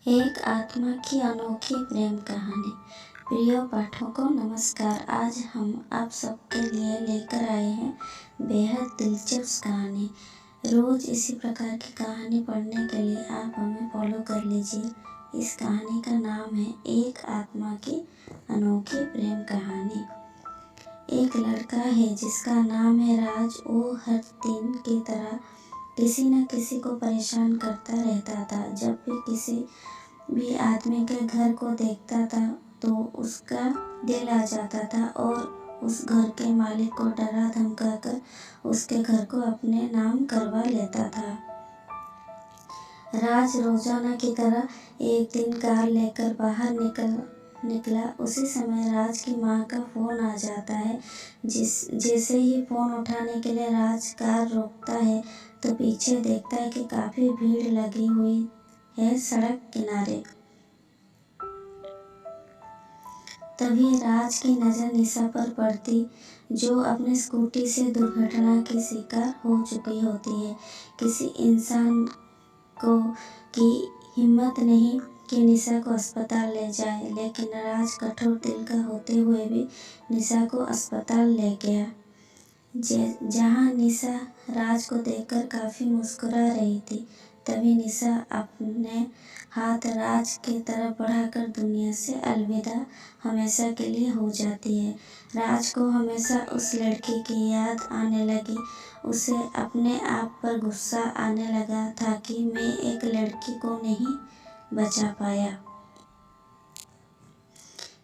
एक आत्मा की अनोखी प्रेम कहानी। प्रिय पाठकों नमस्कार। आज हम आप सबके लिए लेकर आए हैं बेहद दिलचस्प कहानी। रोज इसी प्रकार की कहानी पढ़ने के लिए आप हमें फॉलो कर लीजिए। इस कहानी का नाम है एक आत्मा की अनोखी प्रेम कहानी। एक लड़का है जिसका नाम है राज। वो हर दिन की तरह किसी न किसी को परेशान करता रहता था। जब भी किसी भी आदमी के घर को देखता था तो उसका दिल आ जाता था और उस घर के मालिक को डरा धमका कर उसके घर को अपने नाम करवा लेता था। राज रोजाना की तरह एक दिन कार लेकर बाहर निकला। उसी समय राज की माँ का फोन आ जाता है। जैसे ही फोन उठाने के लिए राज कार रोकता है तो पीछे देखता है कि काफी भीड़ लगी हुई है सड़क किनारे। तभी राज की नज़र निशा पर पड़ती, जो अपनी स्कूटी से दुर्घटना की शिकार हो चुकी होती है। किसी इंसान को की हिम्मत नहीं कि निशा को अस्पताल ले जाए, लेकिन राज कठोर दिल का होते हुए भी निशा को अस्पताल ले गया। जहाँ निशा राज को देखकर काफ़ी मुस्कुरा रही थी, तभी निशा अपने हाथ राज की तरफ बढ़ाकर दुनिया से अलविदा हमेशा के लिए हो जाती है। राज को हमेशा उस लड़की की याद आने लगी। उसे अपने आप पर गुस्सा आने लगा था कि मैं एक लड़की को नहीं बचा पाया।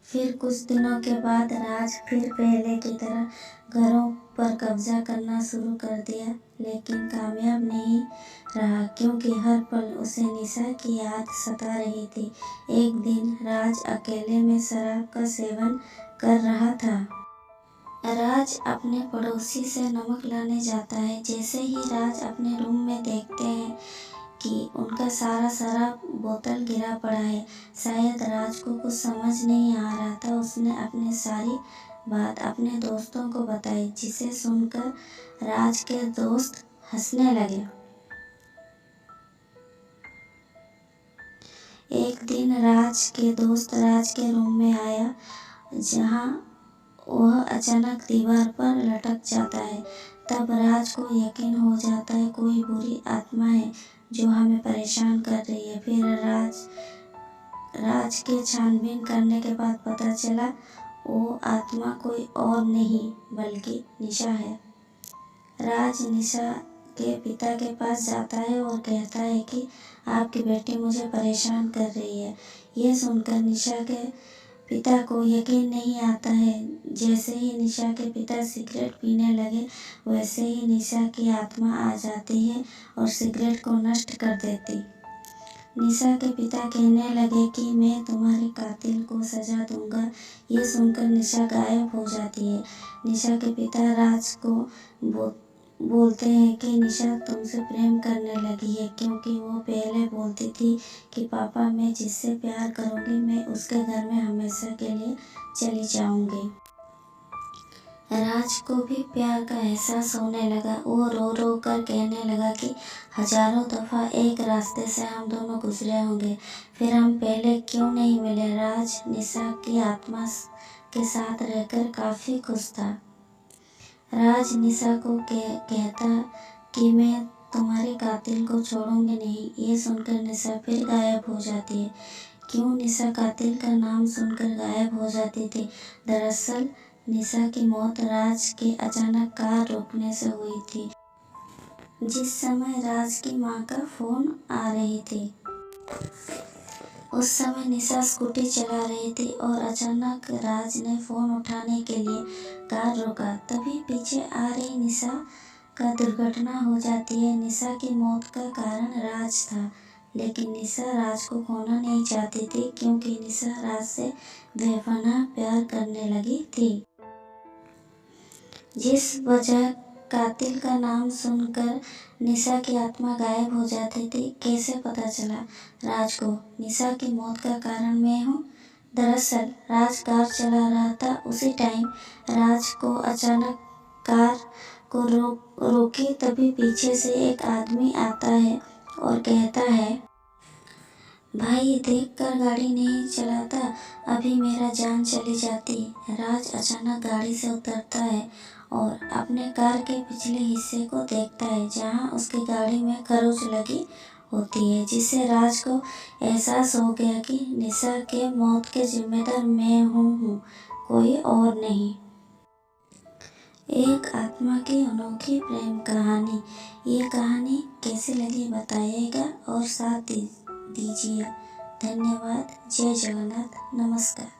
फिर कुछ दिनों के बाद राज फिर पहले की तरह घरों पर कब्जा करना शुरू कर दिया, लेकिन कामयाब नहीं रहा क्योंकि हर पल उसे निशा की याद सता रही थी। एक दिन राज अकेले में शराब का सेवन कर रहा था। राज अपने पड़ोसी से नमक लाने जाता है। जैसे ही राज अपने रूम में देखते हैं कि उनका सारा शराब बोतल गिरा पड़ा है। शायद राज को कुछ समझ नहीं आ रहा था। उसने अपनी सारी बात अपने दोस्तों को बताई, जिसे सुनकर राज के दोस्त हंसने लगे। एक दिन राज के दोस्त राज के रूम में आया, जहां वह अचानक दीवार पर लटक जाता है। तब राज को यकीन हो जाता है कोई बुरी आत्मा है जो हमें परेशान कर रही है। फिर राज के छानबीन करने के बाद पता चला वो आत्मा कोई और नहीं बल्कि निशा है। राज निशा के पिता के पास जाता है और कहता है कि आपकी बेटी मुझे परेशान कर रही है। यह सुनकर निशा के पिता को यकीन नहीं आता है। जैसे ही निशा के पिता सिगरेट पीने लगे, वैसे ही निशा की आत्मा आ जाती है और सिगरेट को नष्ट कर देती। निशा के पिता कहने लगे कि मैं तुम्हारे कातिल को सजा दूंगा। ये सुनकर निशा गायब हो जाती है। निशा के पिता राज को बोलते हैं कि निशा तुमसे प्रेम करने लगी है, क्योंकि वो पहले बोलती थी कि पापा मैं जिससे प्यार करूंगी मैं उसके घर में हमेशा के लिए चली जाऊंगी। राज को भी प्यार का एहसास होने लगा। वो रो रो कर कहने लगा कि हजारों दफ़ा एक रास्ते से हम दोनों गुजरे होंगे, फिर हम पहले क्यों नहीं मिले। राज निशा की आत्मा के साथ रहकर काफ़ी खुश था। राज निशा को कहता कि मैं तुम्हारे कातिल को छोड़ूंगी नहीं। ये सुनकर निशा फिर गायब हो जाती है। क्यों निशा कातिल का नाम सुनकर गायब हो जाती थी? दरअसल निशा की मौत राज के अचानक कार रोकने से हुई थी, जिस समय राज की माँ का फोन आ रही थी। उस समय निशा स्कूटी चला रही थी और अचानक राज ने फोन उठाने के लिए कार रोका। तभी पीछे आ रही निशा का दुर्घटना हो जाती है। निशा की मौत का कारण राज था, लेकिन निशा राज को खोना नहीं चाहती थी, क्योंकि निशा राज से बेपनाह प्यार करने लगी थी। जिस वजह कातिल का नाम सुनकर निशा की आत्मा गायब हो जाती थी। कैसे पता चला राज को निशा की मौत का कारण मैं हूँ? दरअसल राज कार चला रहा था। उसी टाइम राज को अचानक कार को रोकी। तभी पीछे से एक आदमी आता है और कहता है भाई देखकर गाड़ी नहीं चलाता, अभी मेरा जान चली जाती। राज अचानक गाड़ी से उतरता है और अपने कार के पिछले हिस्से को देखता है जहां उसकी गाड़ी में खरोंच लगी होती है, जिससे राज को एहसास हो गया कि निशा के मौत के जिम्मेदार मैं हूँ, कोई और नहीं। एक आत्मा की अनोखी प्रेम कहानी। ये कहानी कैसी लगी बताइएगा और साथ दीजिए। धन्यवाद। जय जगन्नाथ। नमस्कार।